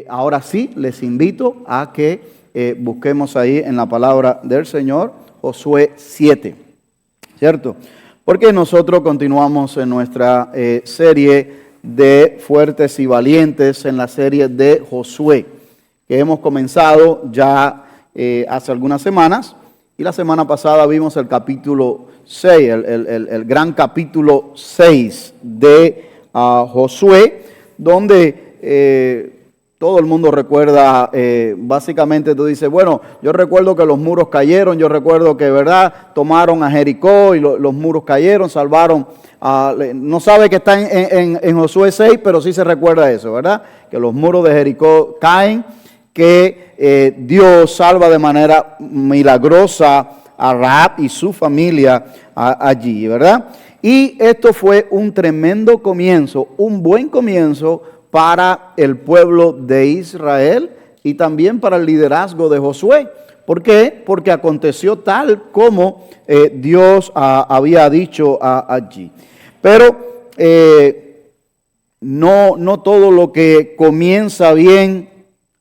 Ahora sí, les invito a que busquemos ahí en la palabra del Señor, Josué 7, ¿cierto? Porque nosotros continuamos en nuestra serie de fuertes y valientes, en la serie de Josué, que hemos comenzado ya hace algunas semanas, y la semana pasada vimos el capítulo 6, el gran capítulo 6 de Josué, donde todo el mundo recuerda, básicamente tú dices, bueno, yo recuerdo que los muros cayeron, yo recuerdo que, ¿verdad?, tomaron a Jericó y los muros cayeron, salvaron, no sabe que está en Josué 6, pero sí se recuerda eso, ¿verdad?, que los muros de Jericó caen, que Dios salva de manera milagrosa a Rahab y su familia allí, ¿verdad? Y esto fue un tremendo comienzo, un buen comienzo para el pueblo de Israel y también para el liderazgo de Josué. ¿Por qué? Porque aconteció tal como Dios había dicho allí. Pero no todo lo que comienza bien,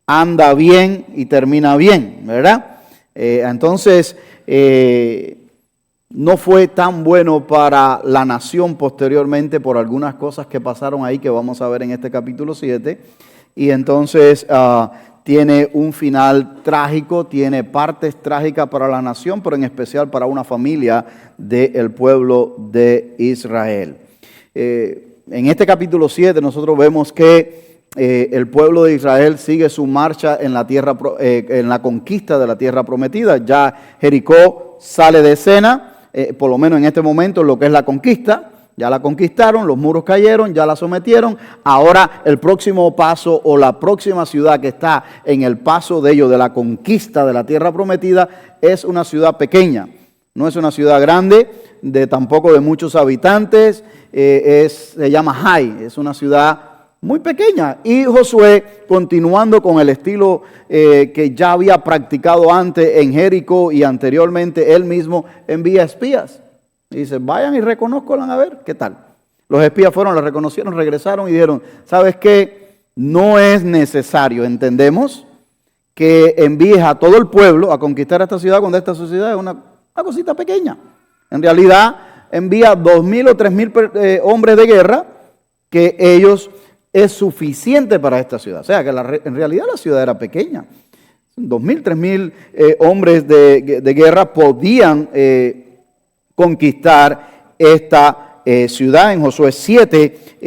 anda bien y termina bien, ¿verdad? Entonces, no fue tan bueno para la nación posteriormente por algunas cosas que pasaron ahí que vamos a ver en este capítulo 7. Y entonces tiene un final trágico, tiene partes trágicas para la nación, pero en especial para una familia del pueblo de Israel. En este capítulo 7 nosotros vemos que el pueblo de Israel sigue su marcha en la conquista de la tierra prometida. Ya Jericó sale de escena. Por lo menos en este momento, lo que es la conquista, ya la conquistaron, los muros cayeron, ya la sometieron. Ahora el próximo paso o la próxima ciudad que está en el paso de ellos, de la conquista de la tierra prometida, es una ciudad pequeña. No es una ciudad grande, tampoco de muchos habitantes, se llama Hai, es una ciudad muy pequeña. Y Josué, continuando con el estilo que ya había practicado antes en Jericó y anteriormente, él mismo envía espías. Y dice, vayan y reconózcanla a ver qué tal. Los espías fueron, la reconocieron, regresaron y dijeron, ¿sabes qué? No es necesario, entendemos, que envíes a todo el pueblo a conquistar esta ciudad cuando esta sociedad es una cosita pequeña. En realidad, envía 2,000 o 3,000 hombres de guerra que ellos es suficiente para esta ciudad. O sea, que en realidad la ciudad era pequeña. 2,000, 3,000 hombres de guerra podían conquistar esta ciudad. En Josué 7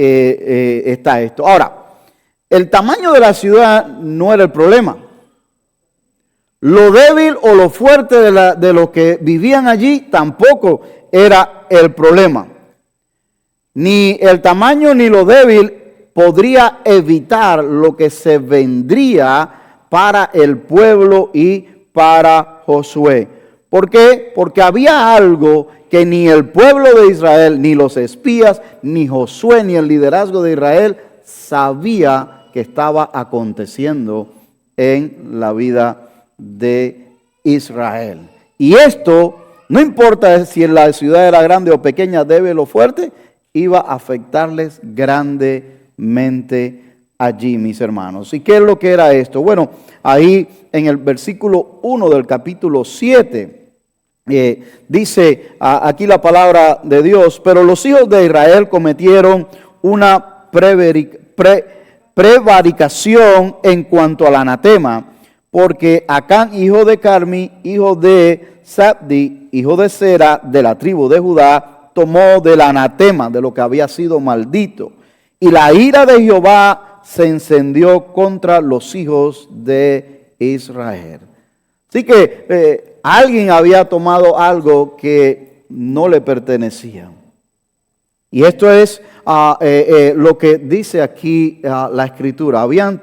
está esto. Ahora, el tamaño de la ciudad no era el problema. Lo débil o lo fuerte de los que vivían allí tampoco era el problema. Ni el tamaño ni lo débil podría evitar lo que se vendría para el pueblo y para Josué. ¿Por qué? Porque había algo que ni el pueblo de Israel, ni los espías, ni Josué, ni el liderazgo de Israel sabía que estaba aconteciendo en la vida de Israel. Y esto, no importa si la ciudad era grande o pequeña, débil o fuerte, iba a afectarles grandemente allí, mis hermanos. ¿Y qué es lo que era esto? Bueno, ahí en el versículo 1 del capítulo 7 dice aquí la palabra de Dios, pero los hijos de Israel cometieron una prevaricación en cuanto al anatema, porque Acán, hijo de Carmi, hijo de Zabdi, hijo de Sera, de la tribu de Judá, tomó del anatema, de lo que había sido maldito. Y la ira de Jehová se encendió contra los hijos de Israel. Así que alguien había tomado algo que no le pertenecía. Y esto es lo que dice aquí la Escritura. Habían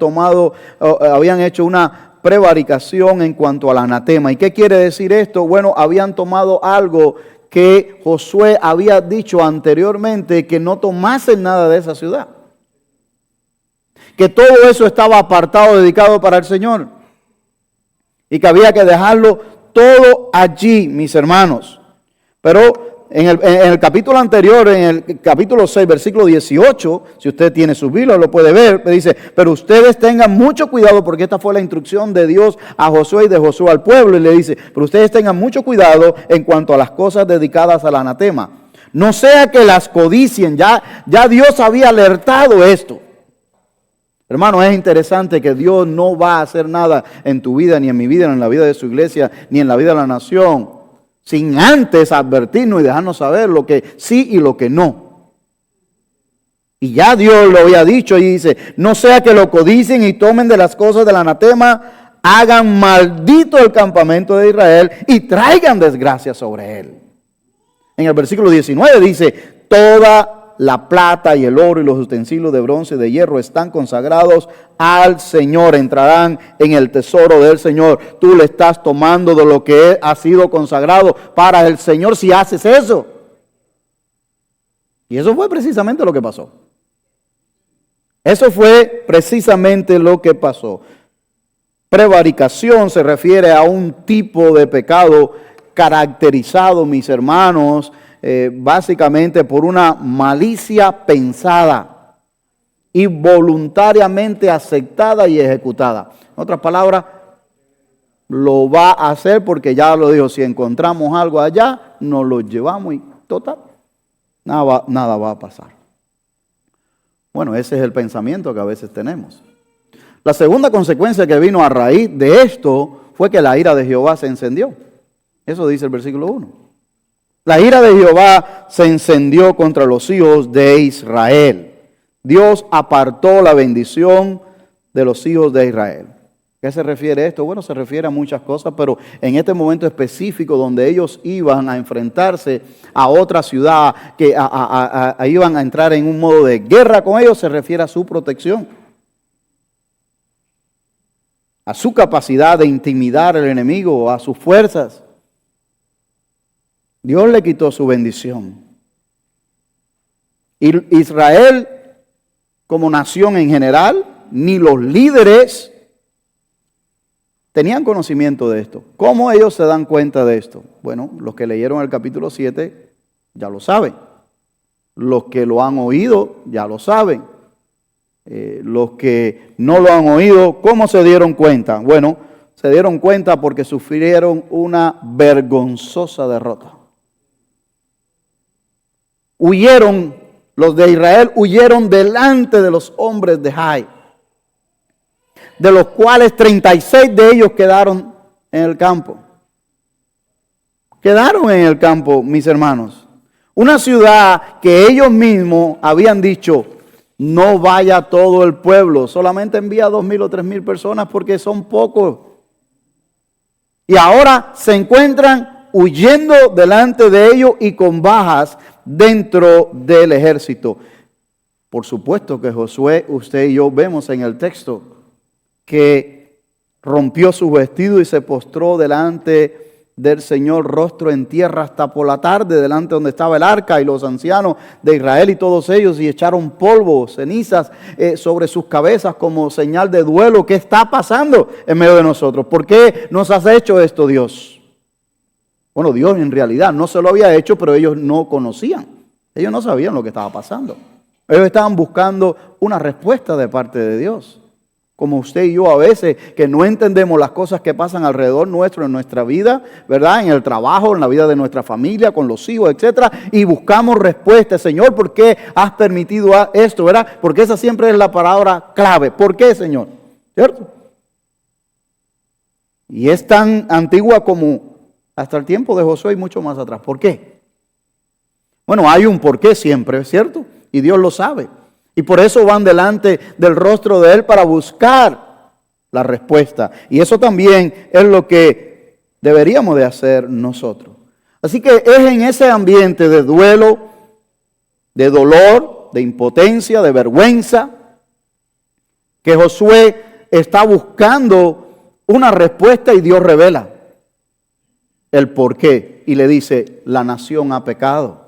hecho una prevaricación en cuanto al anatema. ¿Y qué quiere decir esto? Bueno, habían tomado algo que Josué había dicho anteriormente, que no tomasen nada de esa ciudad. Que todo eso estaba apartado, dedicado para el Señor. Y que había que dejarlo todo allí, mis hermanos. Pero En el capítulo anterior, en el capítulo 6, versículo 18, si usted tiene su Biblia, lo puede ver, dice, pero ustedes tengan mucho cuidado, porque esta fue la instrucción de Dios a Josué y de Josué al pueblo, y le dice, pero ustedes tengan mucho cuidado en cuanto a las cosas dedicadas al anatema. No sea que las codicien, ya Dios había alertado esto. Hermano, es interesante que Dios no va a hacer nada en tu vida, ni en mi vida, ni en la vida de su iglesia, ni en la vida de la nación, sin antes advertirnos y dejarnos saber lo que sí y lo que no. Y ya Dios lo había dicho y dice, no sea que lo codicien y tomen de las cosas del anatema, hagan maldito el campamento de Israel y traigan desgracia sobre él. En el versículo 19 dice, toda la plata y el oro y los utensilios de bronce y de hierro están consagrados al Señor. Entrarán en el tesoro del Señor. Tú le estás tomando de lo que ha sido consagrado para el Señor si haces eso. Y eso fue precisamente lo que pasó. Eso fue precisamente lo que pasó. Prevaricación se refiere a un tipo de pecado caracterizado, mis hermanos, básicamente por una malicia pensada y voluntariamente aceptada y ejecutada. En otras palabras, lo va a hacer porque ya lo dijo, si encontramos algo allá, nos lo llevamos y total, nada va a pasar. Bueno, ese es el pensamiento que a veces tenemos. La segunda consecuencia que vino a raíz de esto fue que la ira de Jehová se encendió. Eso dice el versículo 1. La ira de Jehová se encendió contra los hijos de Israel. Dios apartó la bendición de los hijos de Israel. ¿Qué se refiere a esto? Bueno, se refiere a muchas cosas, pero en este momento específico donde ellos iban a enfrentarse a otra ciudad, que iban a entrar en un modo de guerra con ellos, se refiere a su protección, a su capacidad de intimidar al enemigo, a sus fuerzas. Dios le quitó su bendición. Y Israel, como nación en general, ni los líderes tenían conocimiento de esto. ¿Cómo ellos se dan cuenta de esto? Bueno, los que leyeron el capítulo 7 ya lo saben. Los que lo han oído ya lo saben. Los que no lo han oído, ¿cómo se dieron cuenta? Bueno, se dieron cuenta porque sufrieron una vergonzosa derrota. Huyeron, los de Israel huyeron delante de los hombres de Jai, de los cuales 36 de ellos quedaron en el campo. Quedaron en el campo, mis hermanos. Una ciudad que ellos mismos habían dicho, no vaya todo el pueblo, solamente envía 2,000 o 3,000 personas porque son pocos. Y ahora se encuentran huyendo delante de ellos y con bajas dentro del ejército. Por supuesto que Josué, usted y yo vemos en el texto que rompió su vestido y se postró delante del Señor, rostro en tierra hasta por la tarde, delante donde estaba el arca y los ancianos de Israel y todos ellos, y echaron polvo, cenizas sobre sus cabezas como señal de duelo. ¿Qué está pasando en medio de nosotros? ¿Por qué nos has hecho esto, Dios? Bueno, Dios en realidad no se lo había hecho, pero ellos no conocían. Ellos no sabían lo que estaba pasando. Ellos estaban buscando una respuesta de parte de Dios. Como usted y yo a veces que no entendemos las cosas que pasan alrededor nuestro en nuestra vida, ¿verdad? En el trabajo, en la vida de nuestra familia, con los hijos, etcétera, y buscamos respuestas. Señor, ¿por qué has permitido esto, verdad? Porque esa siempre es la palabra clave. ¿Por qué, Señor? ¿Cierto? Y es tan antigua como hasta el tiempo de Josué y mucho más atrás. ¿Por qué? Bueno, hay un porqué siempre, ¿cierto? Y Dios lo sabe. Y por eso van delante del rostro de Él para buscar la respuesta. Y eso también es lo que deberíamos de hacer nosotros. Así que es en ese ambiente de duelo, de dolor, de impotencia, de vergüenza, que Josué está buscando una respuesta y Dios revela el por qué. Y le dice, la nación ha pecado.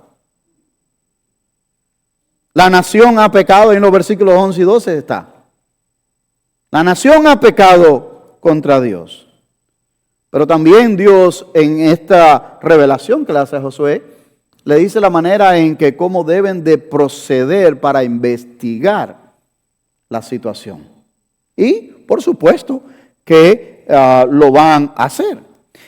La nación ha pecado, y en los versículos 11 y 12 está. La nación ha pecado contra Dios. Pero también Dios en esta revelación que le hace a Josué, le dice la manera en que cómo deben de proceder para investigar la situación. Y, por supuesto, que lo van a hacer.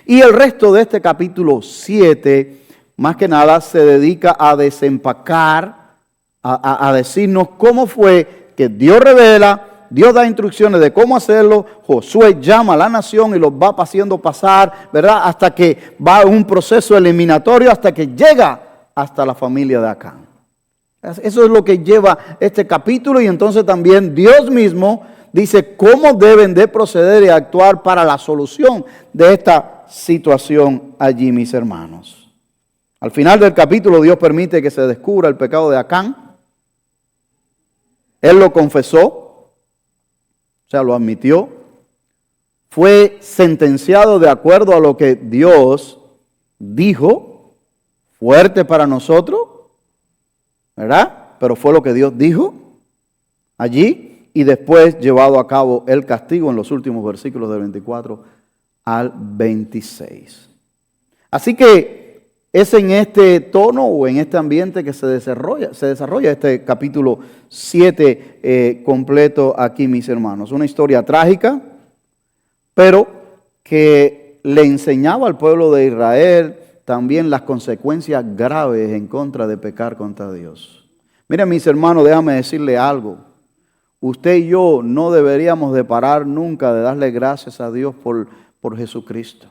Y el resto de este capítulo 7, más que nada, se dedica a desempacar, a decirnos cómo fue que Dios revela, Dios da instrucciones de cómo hacerlo, Josué llama a la nación y los va haciendo pasar, ¿verdad? Hasta que va un proceso eliminatorio, hasta que llega hasta la familia de Acán. Eso es lo que lleva este capítulo, y entonces también Dios mismo dice cómo deben de proceder y actuar para la solución de esta situación allí, mis hermanos. Al final del capítulo Dios permite que se descubra el pecado de Acán. Él lo confesó, o sea, lo admitió. Fue sentenciado de acuerdo a lo que Dios dijo, fuerte para nosotros, ¿verdad? Pero fue lo que Dios dijo allí, y después llevado a cabo el castigo en los últimos versículos del 24 al 26. Así que es en este tono o en este ambiente que se desarrolla este capítulo 7 completo aquí, mis hermanos. Una historia trágica, pero que le enseñaba al pueblo de Israel también las consecuencias graves en contra de pecar contra Dios. Miren, mis hermanos, déjame decirle algo. Usted y yo no deberíamos de parar nunca de darle gracias a Dios por Jesucristo.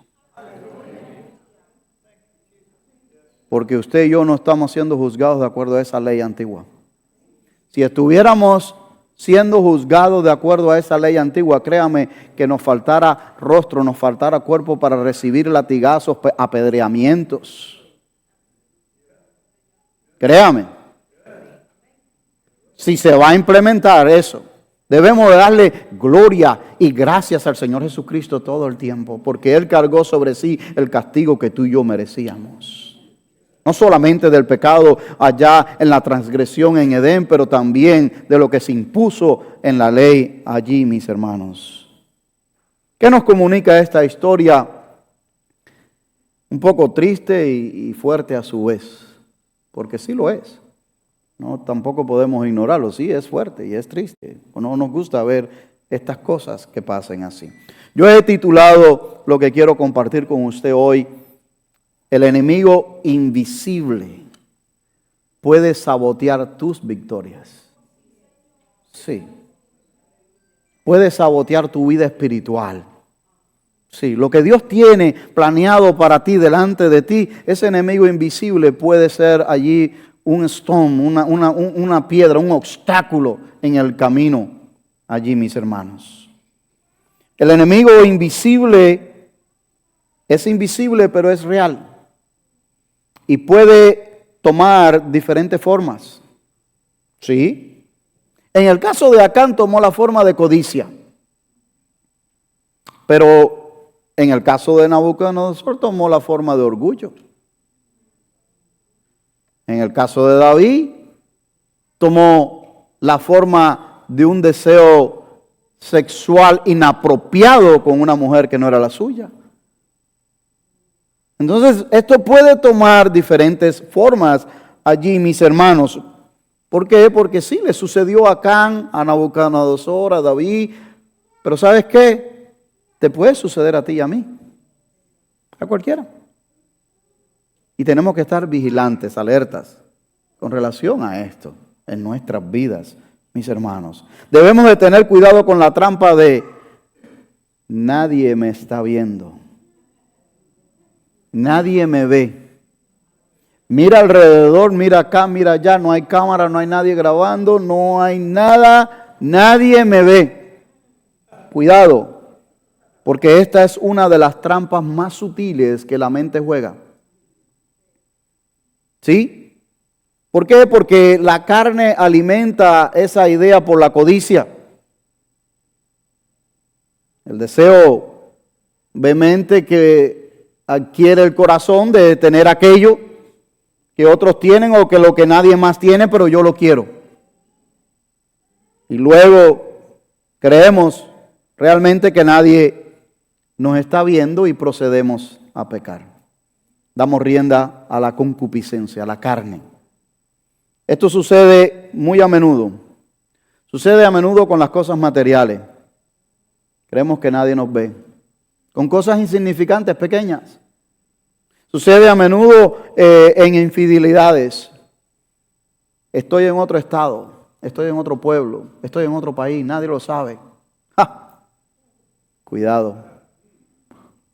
Porque usted y yo no estamos siendo juzgados de acuerdo a esa ley antigua. Si estuviéramos siendo juzgados de acuerdo a esa ley antigua, créame que nos faltara rostro, nos faltara cuerpo para recibir latigazos, apedreamientos. Créame. Si se va a implementar eso, debemos de darle gloria y gracias al Señor Jesucristo todo el tiempo, porque Él cargó sobre sí el castigo que tú y yo merecíamos. No solamente del pecado allá en la transgresión en Edén, pero también de lo que se impuso en la ley allí, mis hermanos. ¿Qué nos comunica esta historia? Un poco triste y fuerte a su vez, porque sí lo es. No, tampoco podemos ignorarlo. Sí, es fuerte y es triste. No nos gusta ver estas cosas que pasen así. Yo he titulado lo que quiero compartir con usted hoy: el enemigo invisible puede sabotear tus victorias. Sí. Puede sabotear tu vida espiritual. Sí, lo que Dios tiene planeado para ti, delante de ti, ese enemigo invisible puede ser allí un stone, una piedra, un obstáculo en el camino allí, mis hermanos. El enemigo invisible es invisible, pero es real. Y puede tomar diferentes formas. ¿Sí? En el caso de Acán tomó la forma de codicia. Pero en el caso de Nabucodonosor tomó la forma de orgullo. En el caso de David tomó la forma de un deseo sexual inapropiado con una mujer que no era la suya. Entonces, esto puede tomar diferentes formas allí, mis hermanos. ¿Por qué? Porque sí, le sucedió a Acán, a Nabucodonosor, a David. Pero ¿sabes qué? Te puede suceder a ti y a mí. A cualquiera. Y tenemos que estar vigilantes, alertas, con relación a esto en nuestras vidas, mis hermanos. Debemos de tener cuidado con la trampa de nadie me está viendo. Nadie me ve. Mira alrededor, mira acá, mira allá, no hay cámara, no hay nadie grabando, no hay nada, nadie me ve. Cuidado, porque esta es una de las trampas más sutiles que la mente juega. ¿Sí? ¿Por qué? Porque la carne alimenta esa idea por la codicia. El deseo vehemente que adquiere el corazón de tener aquello que otros tienen o que lo que nadie más tiene, pero yo lo quiero. Y luego creemos realmente que nadie nos está viendo y procedemos a pecar. damos rienda a la concupiscencia, a la carne. Esto sucede muy a menudo. Sucede a menudo con las cosas materiales. Creemos que nadie nos ve. Con cosas insignificantes, pequeñas. Sucede a menudo en infidelidades. Estoy en otro estado, estoy en otro pueblo, estoy en otro país, nadie lo sabe. ¡Ja! Cuidado.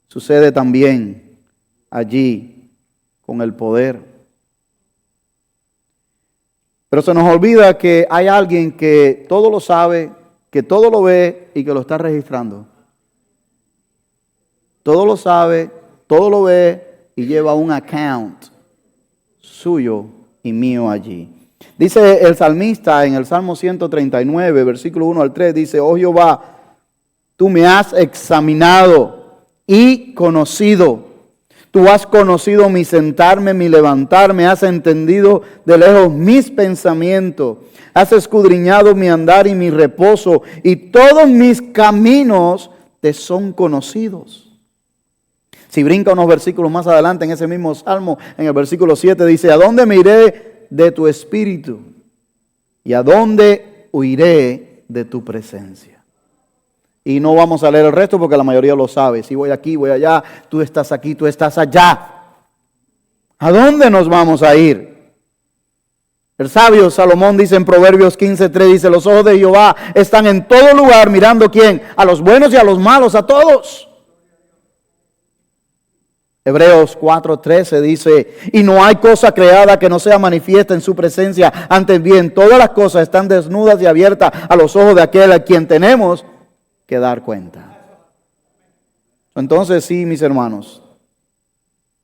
Sucede también allí con el poder. Pero se nos olvida que hay alguien que todo lo sabe, que todo lo ve y que lo está registrando. Todo lo sabe, todo lo ve y lleva un account suyo y mío allí. Dice el salmista en el Salmo 139, versículo 1 al 3, dice: oh Jehová, tú me has examinado y conocido. Tú has conocido mi sentarme, mi levantarme, has entendido de lejos mis pensamientos, has escudriñado mi andar y mi reposo, y todos mis caminos te son conocidos. Si brinca unos versículos más adelante en ese mismo Salmo, en el versículo 7 dice: ¿a dónde me iré de tu espíritu? ¿Y a dónde huiré de tu presencia? Y no vamos a leer el resto porque la mayoría lo sabe. Si voy aquí, voy allá, tú estás aquí, tú estás allá. ¿A dónde nos vamos a ir? El sabio Salomón dice en Proverbios 15:3, dice: los ojos de Jehová están en todo lugar, mirando ¿quién? A los buenos y a los malos, a todos. Hebreos 4:13 dice: y no hay cosa creada que no sea manifiesta en su presencia. Antes bien, todas las cosas están desnudas y abiertas a los ojos de aquel a quien tenemos que dar cuenta. Entonces sí, mis hermanos,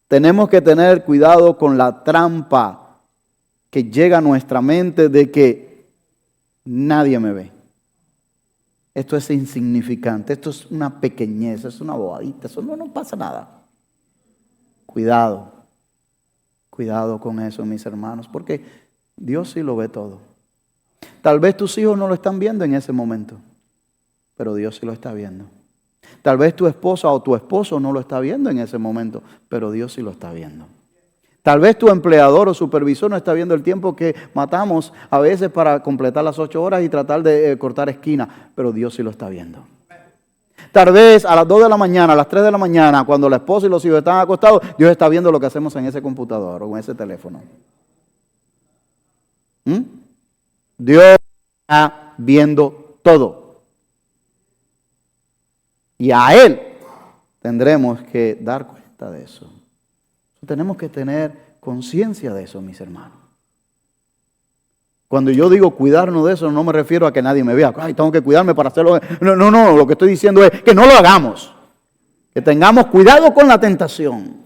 tenemos que tener cuidado con la trampa que llega a nuestra mente de que nadie me ve. Esto es insignificante, esto es una pequeñez, es una bobadita, eso no pasa nada. Cuidado, cuidado con eso, mis hermanos, porque Dios sí lo ve todo. Tal vez tus hijos no lo están viendo en ese momento, pero Dios sí lo está viendo. Tal vez tu esposa o tu esposo no lo está viendo en ese momento, pero Dios sí lo está viendo. Tal vez tu empleador o supervisor no está viendo el tiempo que matamos a veces para completar las 8 horas y tratar de cortar esquina, pero Dios sí lo está viendo. Tal vez a las 2 de la mañana, a las 3 de la mañana, cuando la esposa y los hijos están acostados, Dios está viendo lo que hacemos en ese computador o en ese teléfono. Dios está viendo todo. Y a Él tendremos que dar cuenta de eso. Tenemos que tener conciencia de eso, mis hermanos. Cuando yo digo cuidarnos de eso, no me refiero a que nadie me vea. Ay, tengo que cuidarme para hacerlo. No, lo que estoy diciendo es que no lo hagamos. Que tengamos cuidado con la tentación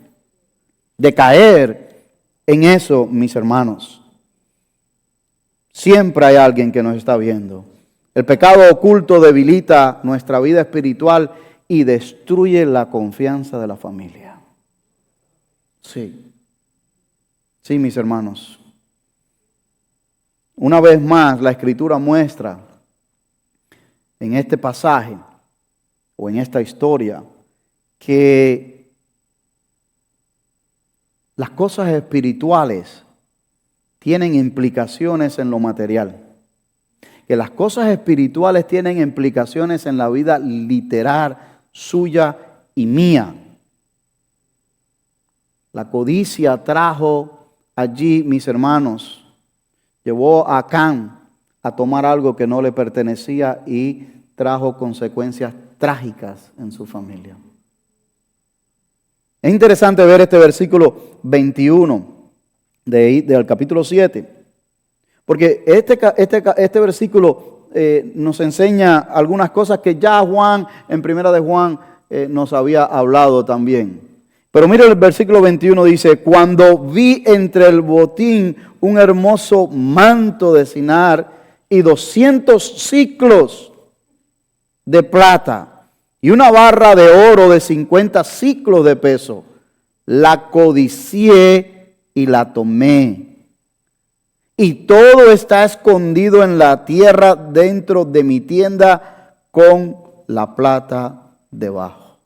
de caer en eso, mis hermanos. Siempre hay alguien que nos está viendo. El pecado oculto debilita nuestra vida espiritual y destruye la confianza de la familia. Sí, mis hermanos. Una vez más, la Escritura muestra en este pasaje o en esta historia que las cosas espirituales tienen implicaciones en lo material. Que las cosas espirituales tienen implicaciones en la vida literal suya y mía. La codicia trajo allí, mis hermanos, llevó a Acán a tomar algo que no le pertenecía y trajo consecuencias trágicas en su familia. Es interesante ver este versículo 21 del capítulo 7. Porque este versículo nos enseña algunas cosas que ya Juan, en Primera de Juan, nos había hablado también. Pero mire el versículo 21 dice: cuando vi entre el botín un hermoso manto de Sinar y 200 siclos de plata y una barra de oro de 50 siclos de peso, la codicié y la tomé. Y todo está escondido en la tierra dentro de mi tienda con la plata debajo.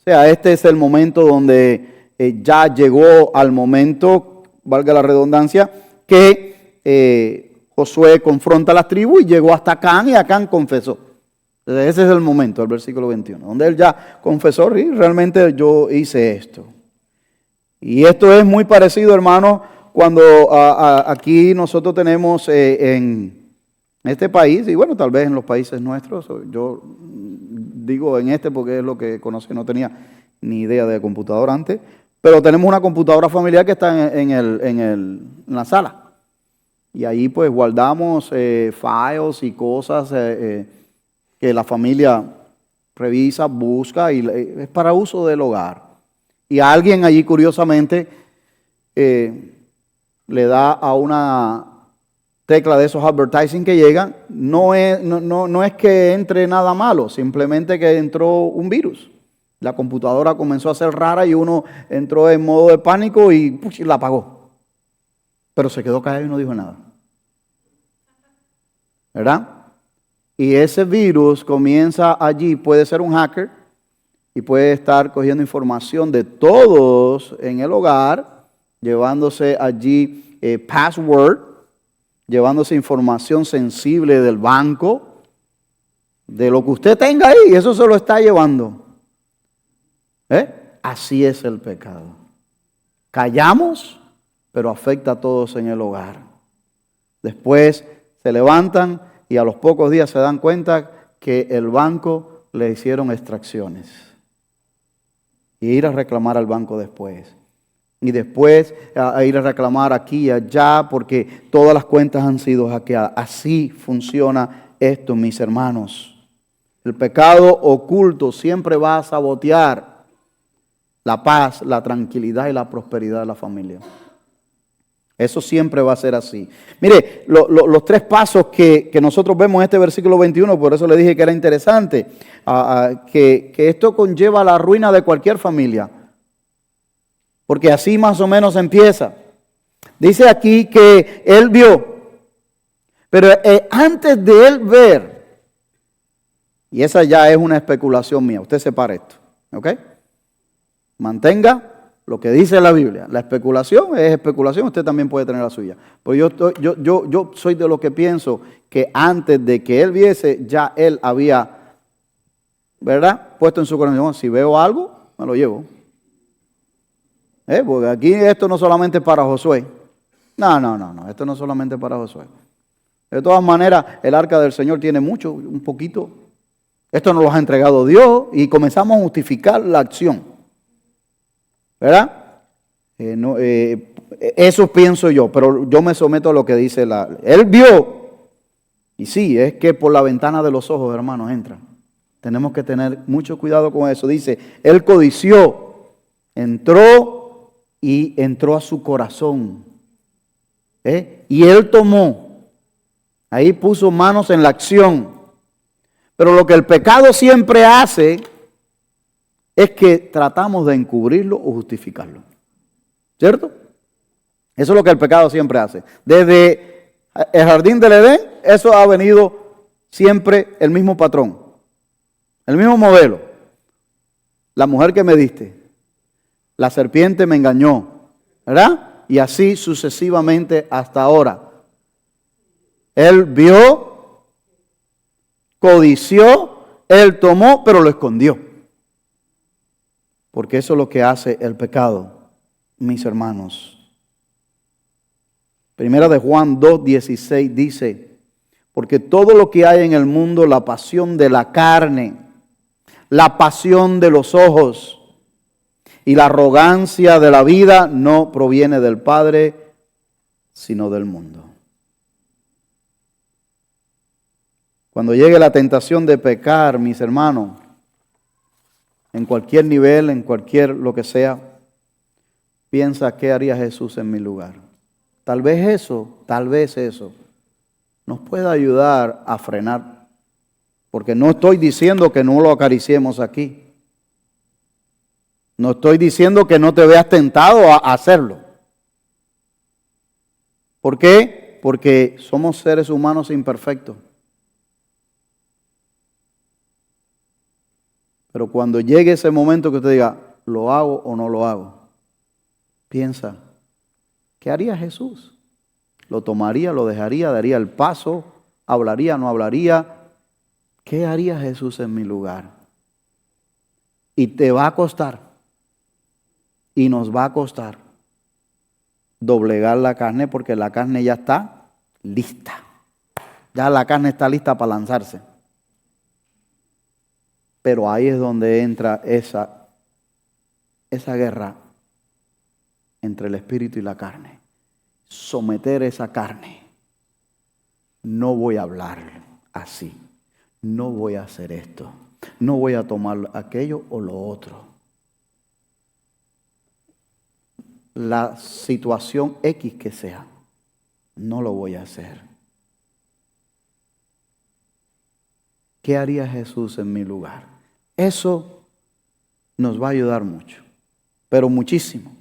O sea, este es el momento donde ya llegó al momento, valga la redundancia, que Josué confronta a las tribus y llegó hasta Acán y Acán confesó. Entonces, ese es el momento, el versículo 21, donde él ya confesó y realmente yo hice esto. Y esto es muy parecido, hermano, cuando aquí nosotros tenemos en este país, y bueno, tal vez en los países nuestros, yo digo en este porque es lo que conocí, no tenía ni idea de computadora antes, pero tenemos una computadora familiar que está en la sala. Y ahí pues guardamos files y cosas que la familia revisa, busca y es para uso del hogar. Y alguien allí curiosamente le da a una tecla de esos advertising que llegan, no es que entre nada malo, simplemente que entró un virus. La computadora comenzó a ser rara y uno entró en modo de pánico y la apagó. Pero se quedó callado y no dijo nada. ¿Verdad? Y ese virus comienza allí, puede ser un hacker y puede estar cogiendo información de todos en el hogar, llevándose allí password, llevándose información sensible del banco, de lo que usted tenga ahí, eso se lo está llevando. Así es el pecado. Callamos, pero afecta a todos en el hogar. Después se levantan y a los pocos días se dan cuenta que el banco le hicieron extracciones. Y ir a reclamar al banco después. Y después a ir a reclamar aquí y allá porque todas las cuentas han sido hackeadas. Así funciona esto, mis hermanos. El pecado oculto siempre va a sabotear la paz, la tranquilidad y la prosperidad de la familia. Eso siempre va a ser así. Mire, los tres pasos que nosotros vemos en este versículo 21, por eso le dije que era interesante, que esto conlleva la ruina de cualquier familia. Porque así más o menos empieza. Dice aquí que él vio, pero antes de él ver, y esa ya es una especulación mía, usted separa esto, ¿ok? Mantenga lo que dice la Biblia. La especulación es especulación, usted también puede tener la suya. Pero yo soy de los que pienso que antes de que él viese, ya él había, ¿verdad?, puesto en su corazón, si veo algo, me lo llevo. Porque aquí esto no solamente es para Josué. No, esto no es solamente para Josué. De todas maneras, el arca del Señor tiene mucho, un poquito. Esto nos lo ha entregado Dios y comenzamos a justificar la acción. ¿Verdad? Eso pienso yo, pero yo me someto a lo que dice Él vio, y sí, es que por la ventana de los ojos, hermanos, entra. Tenemos que tener mucho cuidado con eso. Dice, él codició, entró a su corazón. Y él tomó, ahí puso manos en la acción. Pero lo que el pecado siempre hace es que tratamos de encubrirlo o justificarlo. ¿Cierto? Eso es lo que el pecado siempre hace. Desde el jardín del Edén, eso ha venido siempre el mismo patrón, el mismo modelo. La mujer que me diste, la serpiente me engañó, ¿verdad? Y así sucesivamente hasta ahora. Él vio, codició, él tomó, pero lo escondió. Porque eso es lo que hace el pecado, mis hermanos. Primera de Juan 2:16 dice, porque todo lo que hay en el mundo, la pasión de la carne, la pasión de los ojos y la arrogancia de la vida no proviene del Padre, sino del mundo. Cuando llegue la tentación de pecar, mis hermanos, en cualquier nivel, en cualquier lo que sea, piensa, ¿qué haría Jesús en mi lugar? Tal vez eso nos pueda ayudar a frenar. Porque no estoy diciendo que no lo acariciemos aquí. No estoy diciendo que no te veas tentado a hacerlo. ¿Por qué? Porque somos seres humanos imperfectos. Pero cuando llegue ese momento que usted diga, ¿lo hago o no lo hago? Piensa, ¿qué haría Jesús? ¿Lo tomaría, lo dejaría, daría el paso, hablaría, no hablaría? ¿Qué haría Jesús en mi lugar? Y te va a costar, y nos va a costar doblegar la carne, porque la carne ya está lista. Ya la carne está lista para lanzarse. Pero ahí es donde entra esa guerra entre el espíritu y la carne. Someter esa carne. No voy a hablar así. No voy a hacer esto. No voy a tomar aquello o lo otro. La situación X que sea, no lo voy a hacer. ¿Qué haría Jesús en mi lugar? Eso nos va a ayudar mucho, pero muchísimo.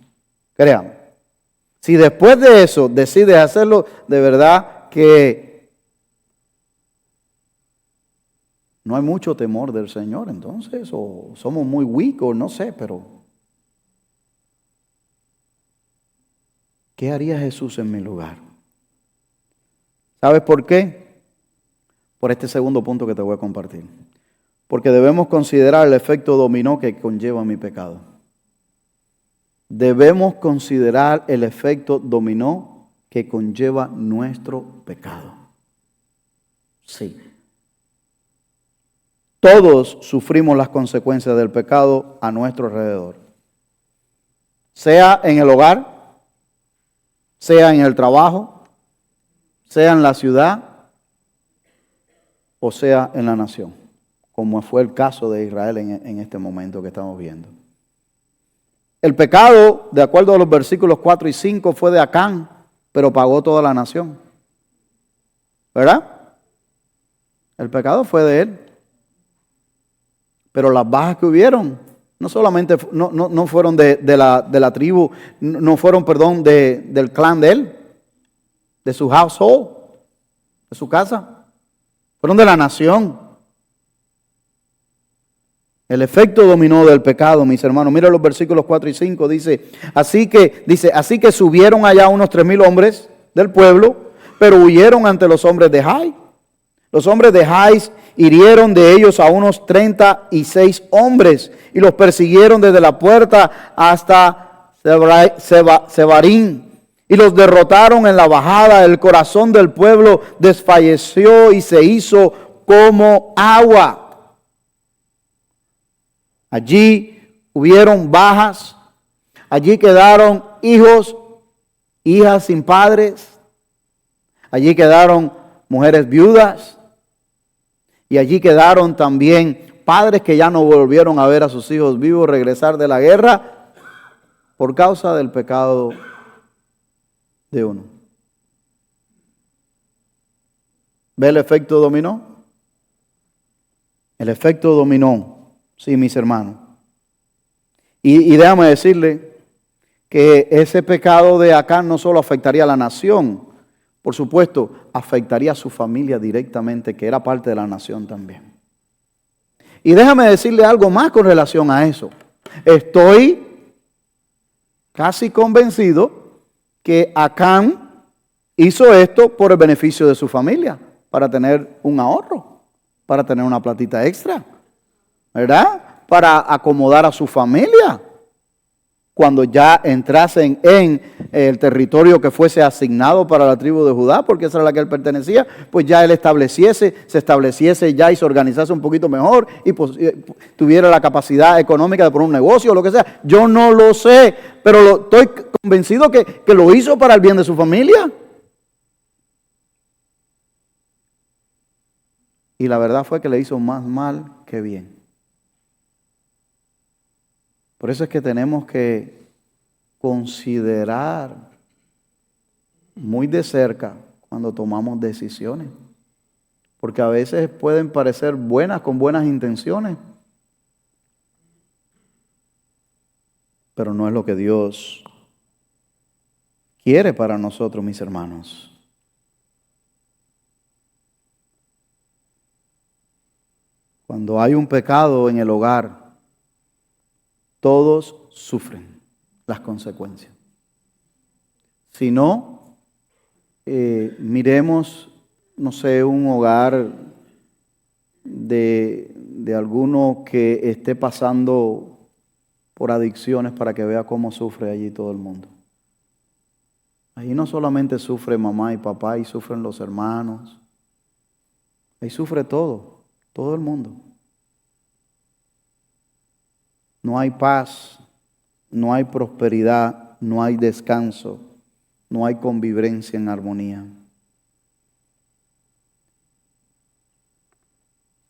Créanme. Si después de eso decides hacerlo, de verdad que no hay mucho temor del Señor, entonces, o somos muy weak, o no sé, pero ¿qué haría Jesús en mi lugar? ¿Sabes por qué? Por este segundo punto que te voy a compartir. Porque debemos considerar el efecto dominó que conlleva mi pecado. Debemos considerar el efecto dominó que conlleva nuestro pecado. Sí. Todos sufrimos las consecuencias del pecado a nuestro alrededor. Sea en el hogar, sea en el trabajo, sea en la ciudad o sea en la nación, como fue el caso de Israel en este momento que estamos viendo. El pecado, de acuerdo a los versículos 4 y 5, fue de Acán, pero pagó toda la nación. ¿Verdad? El pecado fue de él. Pero las bajas que hubieron, no solamente no fueron de la tribu, no fueron, perdón, del clan de él, de su household, de su casa. Fueron de la nación. El efecto dominó del pecado, mis hermanos. Mira los versículos 4 y 5. Así que subieron allá unos 3,000 hombres del pueblo, pero huyeron ante los hombres de Jai. Los hombres de Jai hirieron de ellos a unos 36 hombres y los persiguieron desde la puerta hasta Sebarín. Y los derrotaron en la bajada. El corazón del pueblo desfalleció y se hizo como agua. Allí hubieron bajas, allí quedaron hijos, hijas sin padres, allí quedaron mujeres viudas y allí quedaron también padres que ya no volvieron a ver a sus hijos vivos regresar de la guerra por causa del pecado de uno. ¿Ve el efecto dominó? El efecto dominó. Sí, mis hermanos. Y déjame decirle que ese pecado de Acán no solo afectaría a la nación, por supuesto, afectaría a su familia directamente, que era parte de la nación también. Y déjame decirle algo más con relación a eso. Estoy casi convencido que Acán hizo esto por el beneficio de su familia, para tener un ahorro, para tener una platita extra. ¿Verdad? Para acomodar a su familia. Cuando ya entrasen en el territorio que fuese asignado para la tribu de Judá, porque esa era la que él pertenecía, pues ya él se estableciese ya y se organizase un poquito mejor y pues, tuviera la capacidad económica de poner un negocio o lo que sea. Yo no lo sé, pero estoy convencido que lo hizo para el bien de su familia. Y la verdad fue que le hizo más mal que bien. Por eso es que tenemos que considerar muy de cerca cuando tomamos decisiones. Porque a veces pueden parecer buenas, con buenas intenciones, pero no es lo que Dios quiere para nosotros, mis hermanos. Cuando hay un pecado en el hogar, Todos sufren las consecuencias. Si no, miremos, no sé, un hogar de alguno que esté pasando por adicciones para que vea cómo sufre allí todo el mundo. Allí no solamente sufre mamá y papá, ahí sufren los hermanos. Ahí sufre todo el mundo. No hay paz, no hay prosperidad, no hay descanso, no hay convivencia en armonía.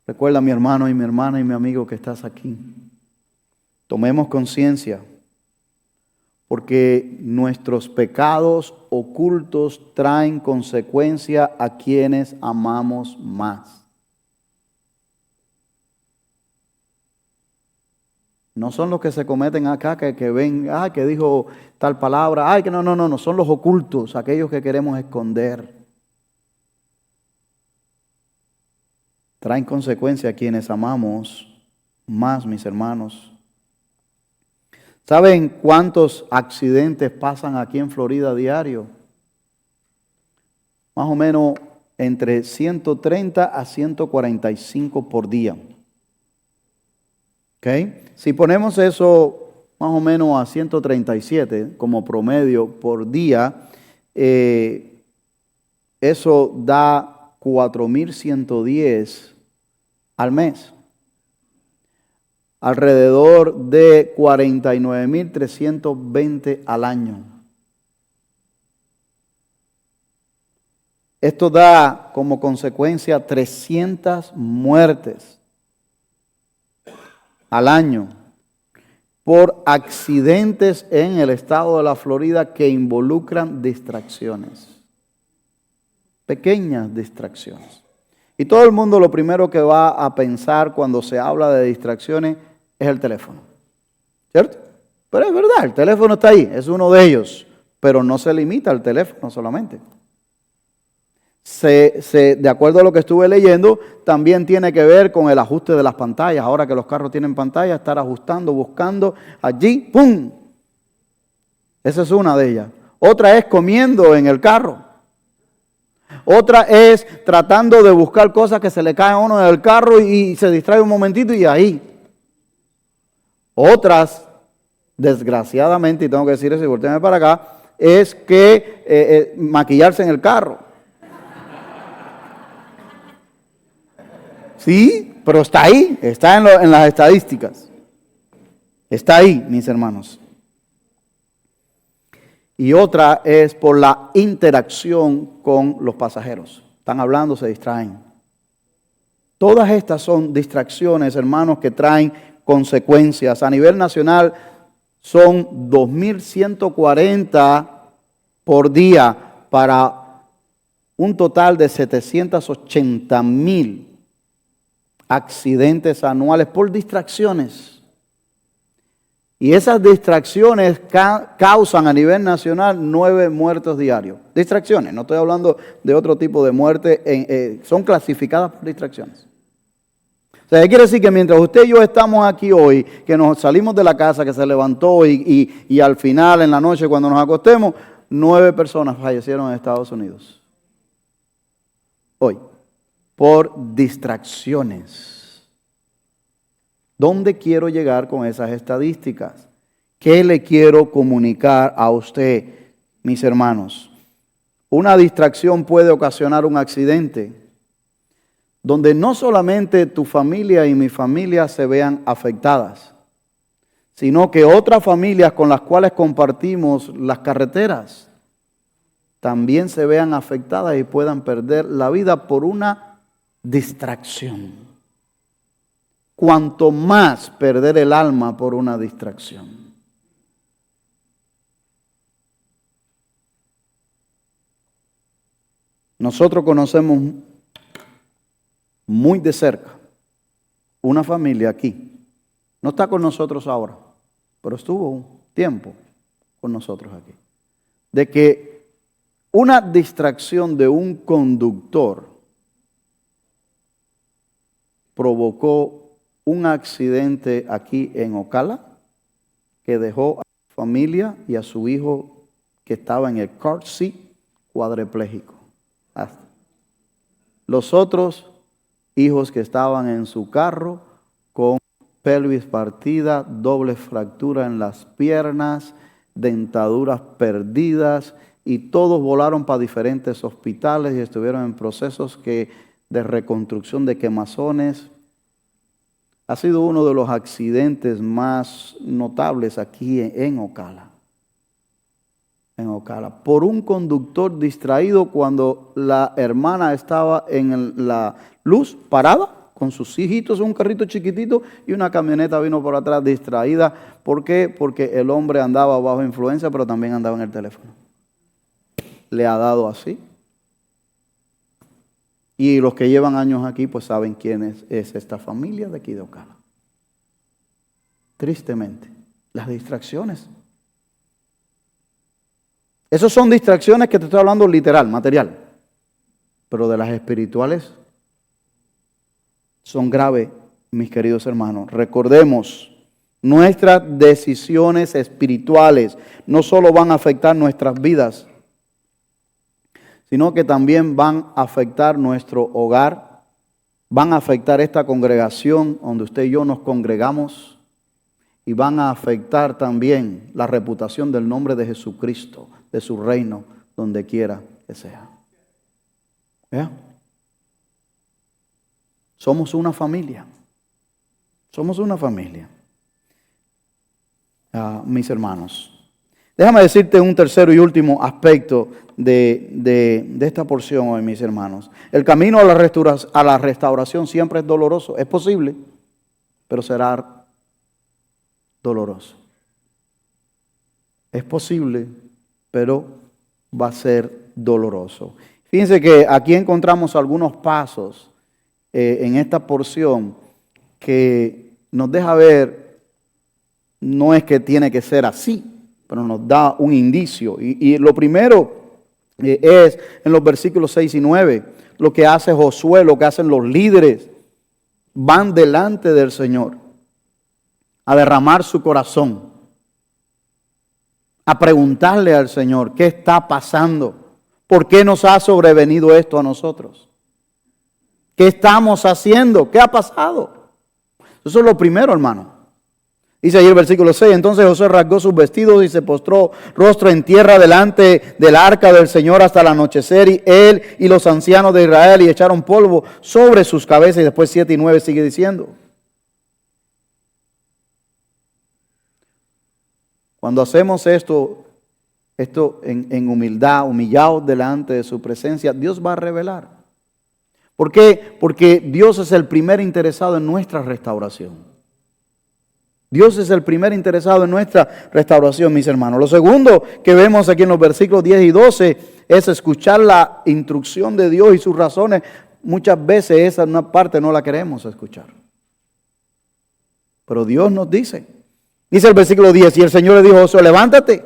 Recuerda, mi hermano y mi hermana y mi amigo que estás aquí. Tomemos conciencia, porque nuestros pecados ocultos traen consecuencia a quienes amamos más. No son los que se cometen acá, que ven, que dijo tal palabra, que no, son los ocultos, aquellos que queremos esconder. Traen consecuencia a quienes amamos más, mis hermanos. ¿Saben cuántos accidentes pasan aquí en Florida a diario? Más o menos entre 130 a 145 por día. ¿Okay? Si ponemos eso más o menos a 137 como promedio por día, eso da 4,110 al mes. Alrededor de 49,320 al año. Esto da como consecuencia 300 muertes al año por accidentes en el estado de la Florida que involucran distracciones. Pequeñas distracciones. Y todo el mundo lo primero que va a pensar cuando se habla de distracciones es el teléfono. ¿Cierto? Pero es verdad, el teléfono está ahí, es uno de ellos. Pero no se limita al teléfono solamente. De acuerdo a lo que estuve leyendo, también tiene que ver con el ajuste de las pantallas. Ahora que los carros tienen pantalla, estar ajustando, buscando allí, ¡pum! Esa es una de ellas. Otra es comiendo en el carro. Otra es tratando de buscar cosas que se le caen a uno en el carro y se distrae un momentito y ahí. Otras, desgraciadamente, y tengo que decir eso y voltearme para acá, es que maquillarse en el carro. Sí, pero está ahí, está en las estadísticas. Está ahí, mis hermanos. Y otra es por la interacción con los pasajeros. Están hablando, se distraen. Todas estas son distracciones, hermanos, que traen consecuencias. A nivel nacional son 2,140 por día para un total de 780,000 accidentes anuales por distracciones. Y esas distracciones causan a nivel nacional 9 muertos diarios. Distracciones, no estoy hablando de otro tipo de muerte, son clasificadas por distracciones. O sea, quiere decir que mientras usted y yo estamos aquí hoy, que nos salimos de la casa, que se levantó y al final, en la noche, cuando nos acostemos, 9 personas fallecieron en Estados Unidos. Hoy, por distracciones. ¿Dónde quiero llegar con esas estadísticas? ¿Qué le quiero comunicar a usted, mis hermanos? Una distracción puede ocasionar un accidente donde no solamente tu familia y mi familia se vean afectadas, sino que otras familias con las cuales compartimos las carreteras también se vean afectadas y puedan perder la vida por una distracción. Cuanto más perder el alma por una distracción. Nosotros conocemos muy de cerca una familia aquí. No está con nosotros ahora, pero estuvo un tiempo con nosotros aquí. De que una distracción de un conductor provocó un accidente aquí en Ocala que dejó a su familia y a su hijo que estaba en el car seat cuadripléjico. Los otros hijos que estaban en su carro con pelvis partida, doble fractura en las piernas, dentaduras perdidas, y todos volaron para diferentes hospitales y estuvieron en procesos de reconstrucción de quemazones. Ha sido uno de los accidentes más notables aquí en Ocala. En Ocala, por un conductor distraído cuando la hermana estaba en la luz parada con sus hijitos en un carrito chiquitito y una camioneta vino por atrás distraída. ¿Por qué? Porque el hombre andaba bajo influencia, pero también andaba en el teléfono. Le ha dado así. Y los que llevan años aquí pues saben quién es esta familia de aquí de Ocala. Tristemente, las distracciones. Esas son distracciones que te estoy hablando literal, material. Pero de las espirituales son graves, mis queridos hermanos. Recordemos, nuestras decisiones espirituales no solo van a afectar nuestras vidas, sino que también van a afectar nuestro hogar, van a afectar esta congregación donde usted y yo nos congregamos, y van a afectar también la reputación del nombre de Jesucristo, de su reino, donde quiera que sea. ¿Ya? Somos una familia. Somos una familia. Mis hermanos. Déjame decirte un tercero y último aspecto de esta porción hoy, mis hermanos. El camino a la restauración siempre es doloroso. Es posible, pero será doloroso. Es posible, pero va a ser doloroso. Fíjense que aquí encontramos algunos pasos en esta porción que nos deja ver, no es que tiene que ser así, pero nos da un indicio. Y lo primero es en los versículos 6 y 9, lo que hace Josué, lo que hacen los líderes, van delante del Señor a derramar su corazón, a preguntarle al Señor, ¿qué está pasando? ¿Por qué nos ha sobrevenido esto a nosotros? ¿Qué estamos haciendo? ¿Qué ha pasado? Eso es lo primero, hermano. Dice ahí el versículo 6, entonces Josué rasgó sus vestidos y se postró rostro en tierra delante del arca del Señor hasta el anochecer, y él y los ancianos de Israel, y echaron polvo sobre sus cabezas. Y después 7 y 9 sigue diciendo. Cuando hacemos esto en humildad, humillados delante de su presencia, Dios va a revelar. ¿Por qué? Porque Dios es el primer interesado en nuestra restauración. Dios es el primer interesado en nuestra restauración, mis hermanos. Lo segundo que vemos aquí en los versículos 10 y 12 es escuchar la instrucción de Dios y sus razones. Muchas veces esa parte no la queremos escuchar. Pero Dios nos dice. Dice el versículo 10, y el Señor le dijo a Josué, levántate,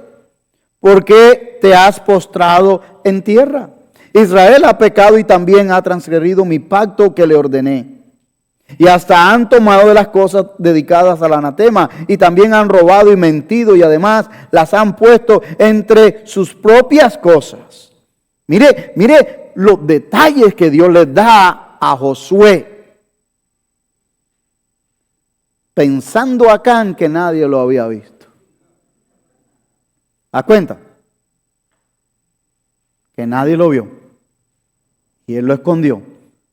porque te has postrado en tierra. Israel ha pecado y también ha transgredido mi pacto que le ordené. Y hasta han tomado de las cosas dedicadas al anatema, y también han robado y mentido, y además las han puesto entre sus propias cosas. Mire los detalles que Dios les da a Josué, pensando acá en que nadie lo había visto. ¿A cuenta? Que nadie lo vio. Y él lo escondió.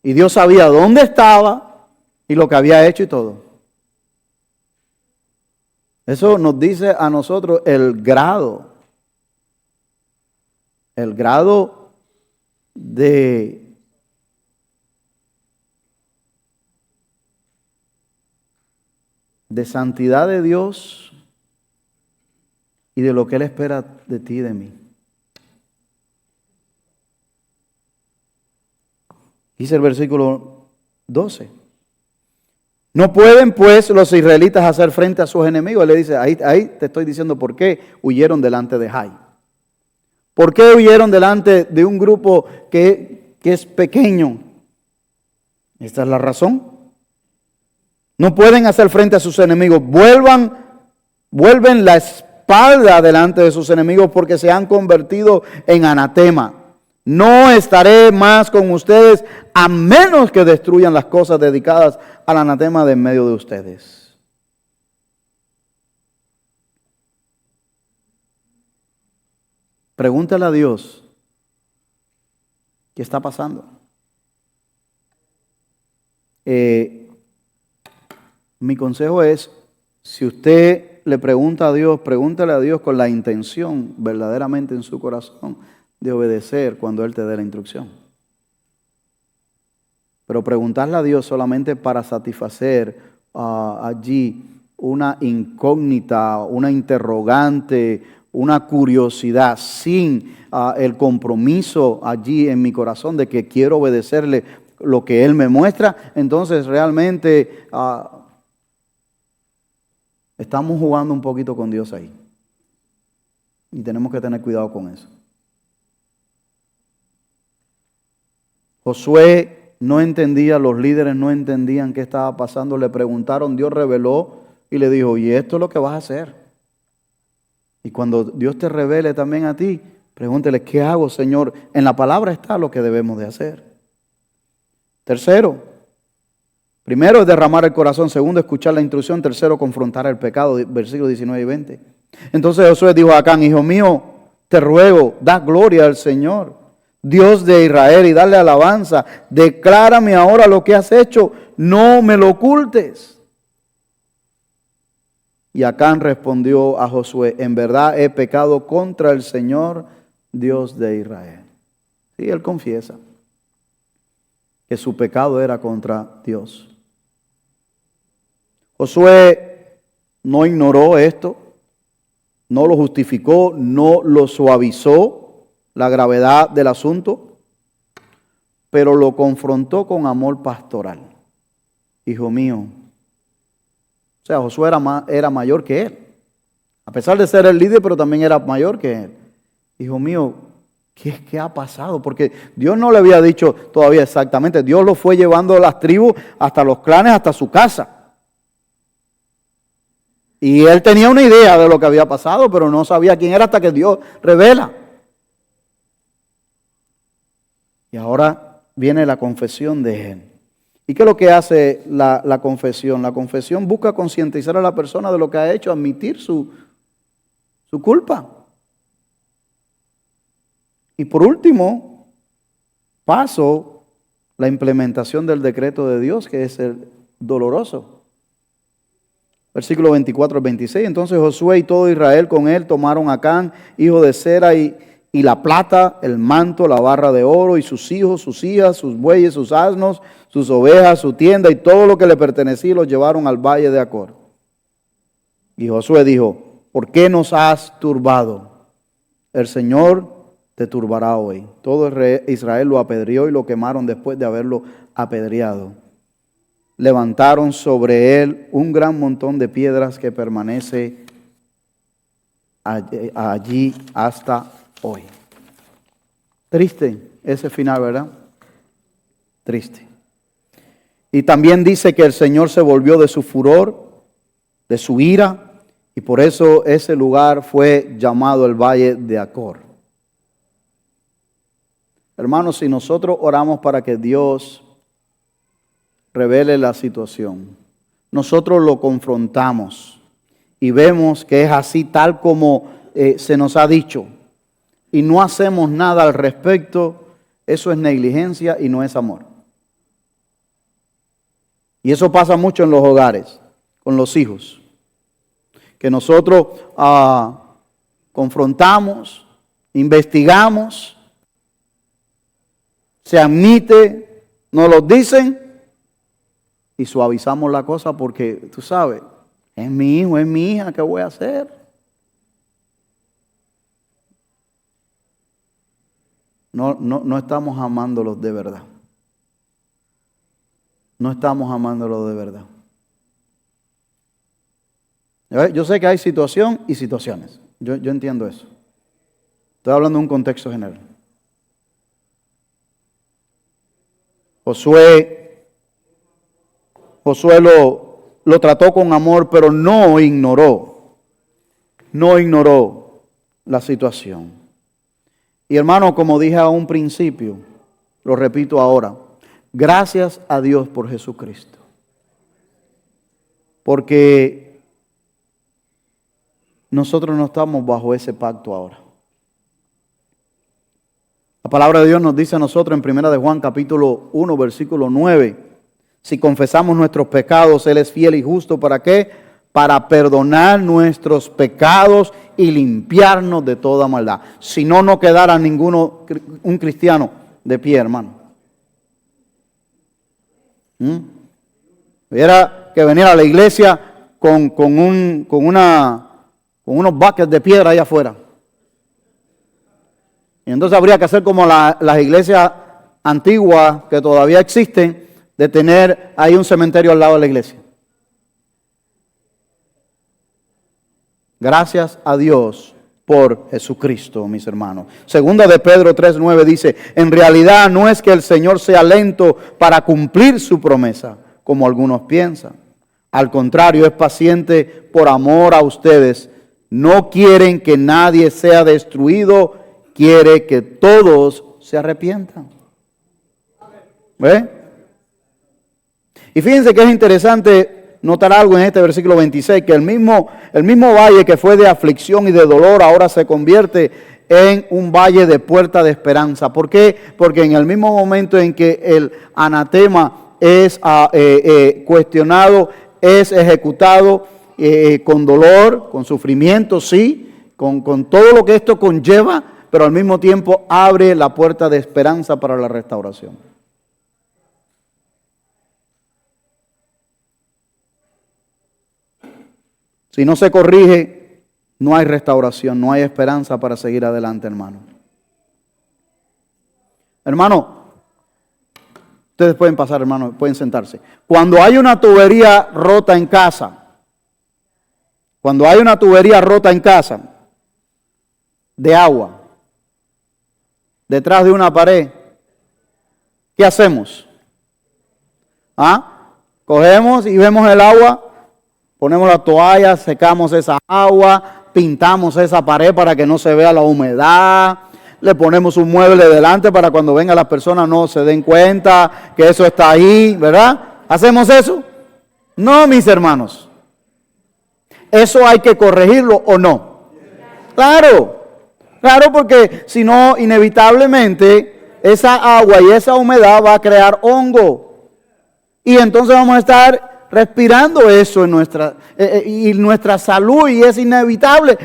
Y Dios sabía dónde estaba y lo que había hecho y todo. Eso nos dice a nosotros el grado de santidad de Dios y de lo que Él espera de ti y de mí. Dice el versículo 12. No pueden pues los israelitas hacer frente a sus enemigos. Él le dice, ahí te estoy diciendo por qué huyeron delante de Jai. ¿Por qué huyeron delante de un grupo que es pequeño? Esta es la razón. No pueden hacer frente a sus enemigos. Vuelvan Vuelven la espalda delante de sus enemigos porque se han convertido en anatema. No estaré más con ustedes a menos que destruyan las cosas dedicadas al anatema de en medio de ustedes. Pregúntale a Dios, ¿qué está pasando? Mi consejo es, si usted le pregunta a Dios, pregúntale a Dios con la intención verdaderamente en su corazón de obedecer cuando Él te dé la instrucción. Pero preguntarle a Dios solamente para satisfacer allí una incógnita, una interrogante, una curiosidad, sin el compromiso allí en mi corazón de que quiero obedecerle lo que Él me muestra, entonces realmente estamos jugando un poquito con Dios ahí. Y tenemos que tener cuidado con eso. Josué no entendía, los líderes no entendían qué estaba pasando, le preguntaron, Dios reveló y le dijo, y esto es lo que vas a hacer. Y cuando Dios te revele también a ti, pregúntele, ¿qué hago, Señor? En la palabra está lo que debemos de hacer. Tercero, primero es derramar el corazón, segundo, escuchar la instrucción, tercero, confrontar el pecado, versículos 19 y 20. Entonces Josué dijo a Acán, hijo mío, te ruego, da gloria al Señor, Dios de Israel, y dale alabanza. Declárame ahora lo que has hecho, no me lo ocultes. Y Acán respondió a Josué, en verdad he pecado contra el Señor, Dios de Israel. Sí, él confiesa que su pecado era contra Dios. Josué no ignoró esto, no lo justificó, no lo suavizó la gravedad del asunto, pero lo confrontó con amor pastoral. Hijo mío, o sea, Josué era mayor que él, a pesar de ser el líder, pero también era mayor que él. Hijo mío, ¿qué ha pasado? Porque Dios no le había dicho todavía exactamente, Dios lo fue llevando a las tribus, hasta los clanes, hasta su casa. Y él tenía una idea de lo que había pasado, pero no sabía quién era hasta que Dios revela. Y ahora viene la confesión de él. ¿Y qué es lo que hace la confesión? La confesión busca concientizar a la persona de lo que ha hecho, admitir su culpa. Y por último, paso la implementación del decreto de Dios, que es el doloroso. Versículo 24 al 26. Entonces Josué y todo Israel con él tomaron a Acán, hijo de Zera, y la plata, el manto, la barra de oro, y sus hijos, sus hijas, sus bueyes, sus asnos, sus ovejas, su tienda, y todo lo que le pertenecía, y los llevaron al valle de Acor. Y Josué dijo, ¿por qué nos has turbado? El Señor te turbará hoy. Todo Israel lo apedreó y lo quemaron después de haberlo apedreado. Levantaron sobre él un gran montón de piedras que permanece allí hasta hoy. Triste ese final, ¿verdad? Triste. Y también dice que el Señor se volvió de su furor, de su ira, y por eso ese lugar fue llamado el Valle de Acor. Hermanos, si nosotros oramos para que Dios revele la situación, nosotros lo confrontamos y vemos que es así tal como se nos ha dicho, y no hacemos nada al respecto, eso es negligencia y no es amor. Y eso pasa mucho en los hogares, con los hijos, que nosotros confrontamos, investigamos, se admite, nos lo dicen y suavizamos la cosa porque, tú sabes, es mi hijo, es mi hija, ¿qué voy a hacer? No estamos amándolos de verdad. No estamos amándolos de verdad. Yo sé que hay situación y situaciones. Yo entiendo eso. Estoy hablando de un contexto general. Josué lo trató con amor, pero no ignoró no ignoró la situación. Y hermano, como dije a un principio, lo repito ahora, gracias a Dios por Jesucristo. Porque nosotros no estamos bajo ese pacto ahora. La palabra de Dios nos dice a nosotros en 1 de Juan capítulo 1 versículo 9, si confesamos nuestros pecados, Él es fiel y justo, ¿para qué? Para perdonar nuestros pecados y limpiarnos de toda maldad. Si no, no quedara un cristiano de pie, hermano. Hubiera que venir a la iglesia con unos buckets de piedra allá afuera. Y entonces habría que hacer como las iglesias antiguas que todavía existen, de tener ahí un cementerio al lado de la iglesia. Gracias a Dios por Jesucristo, mis hermanos. Segunda de Pedro 3:9 dice, en realidad no es que el Señor sea lento para cumplir su promesa, como algunos piensan. Al contrario, es paciente por amor a ustedes. No quieren que nadie sea destruido, quiere que todos se arrepientan. ¿Ve? Y fíjense que es interesante notar algo en este versículo 26, que el mismo valle que fue de aflicción y de dolor ahora se convierte en un valle de puerta de esperanza. ¿Por qué? Porque en el mismo momento en que el anatema es cuestionado, es ejecutado con dolor, con sufrimiento, sí, con todo lo que esto conlleva, pero al mismo tiempo abre la puerta de esperanza para la restauración. Si no se corrige, no hay restauración, no hay esperanza para seguir adelante, hermano. Hermano, ustedes pueden pasar, hermano, pueden sentarse. Cuando hay una tubería rota en casa, de agua, detrás de una pared, ¿qué hacemos? Cogemos y vemos el agua, ponemos la toalla, secamos esa agua, pintamos esa pared para que no se vea la humedad, le ponemos un mueble delante para cuando vengan las personas no se den cuenta que eso está ahí, ¿verdad? ¿Hacemos eso? No, mis hermanos. ¿Eso hay que corregirlo o no? Claro, porque si no, inevitablemente esa agua y esa humedad va a crear hongo. Y entonces vamos a estar respirando eso en nuestra salud, y es inevitable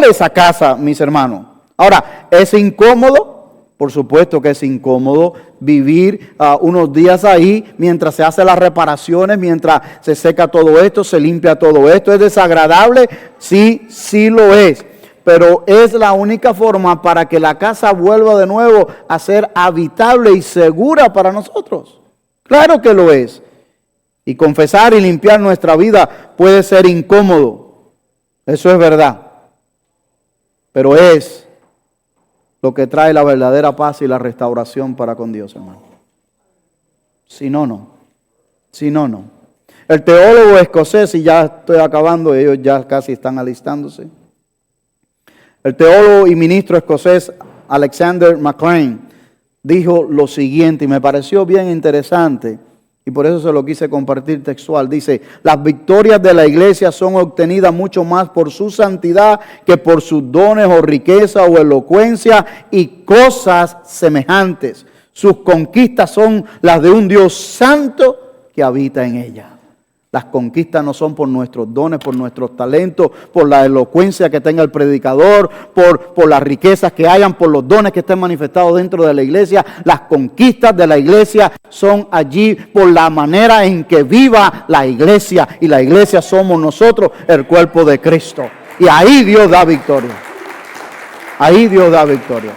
esa casa, mis hermanos. Ahora, ¿es incómodo? Por supuesto que es incómodo vivir unos días ahí mientras se hacen las reparaciones, mientras se seca todo esto, se limpia todo esto. ¿Es desagradable? Sí, sí lo es. Pero es la única forma para que la casa vuelva de nuevo a ser habitable y segura para nosotros. Claro que lo es. Y confesar y limpiar nuestra vida puede ser incómodo. Eso es verdad. Pero es lo que trae la verdadera paz y la restauración para con Dios, hermano. Si no, no. Si no, no. El teólogo escocés, y ya estoy acabando, ellos ya casi están alistándose. El teólogo y ministro escocés Alexander MacLean dijo lo siguiente, y me pareció bien interesante, y por eso se lo quise compartir textual. Dice, las victorias de la iglesia son obtenidas mucho más por su santidad que por sus dones o riqueza o elocuencia y cosas semejantes. Sus conquistas son las de un Dios santo que habita en ella. Las conquistas no son por nuestros dones, por nuestros talentos, por la elocuencia que tenga el predicador, por las riquezas que hayan, por los dones que estén manifestados dentro de la iglesia. Las conquistas de la iglesia son allí por la manera en que viva la iglesia. Y la iglesia somos nosotros, el cuerpo de Cristo. Y ahí Dios da victoria. Ahí Dios da victoria.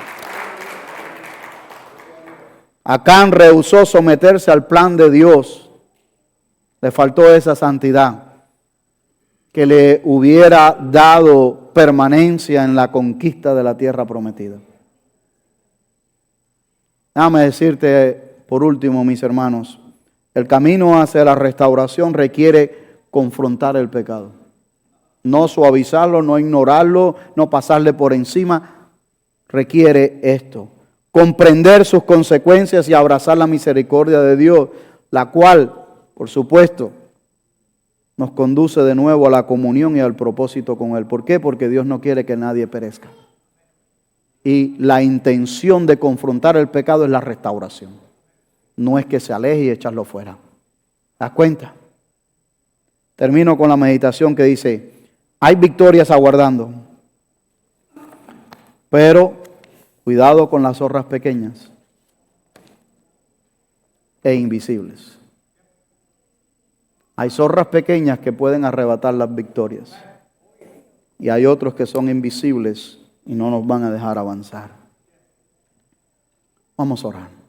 Acán rehusó someterse al plan de Dios. Le faltó esa santidad que le hubiera dado permanencia en la conquista de la tierra prometida. Déjame decirte por último, mis hermanos, el camino hacia la restauración requiere confrontar el pecado. No suavizarlo, no ignorarlo, no pasarle por encima. Requiere esto: comprender sus consecuencias y abrazar la misericordia de Dios, la cual, por supuesto, nos conduce de nuevo a la comunión y al propósito con Él. ¿Por qué? Porque Dios no quiere que nadie perezca. Y la intención de confrontar el pecado es la restauración. No es que se aleje y echarlo fuera. ¿Das cuenta? Termino con la meditación que dice: hay victorias aguardando, pero cuidado con las zorras pequeñas e invisibles. Hay zorras pequeñas que pueden arrebatar las victorias. Y hay otros que son invisibles y no nos van a dejar avanzar. Vamos a orar.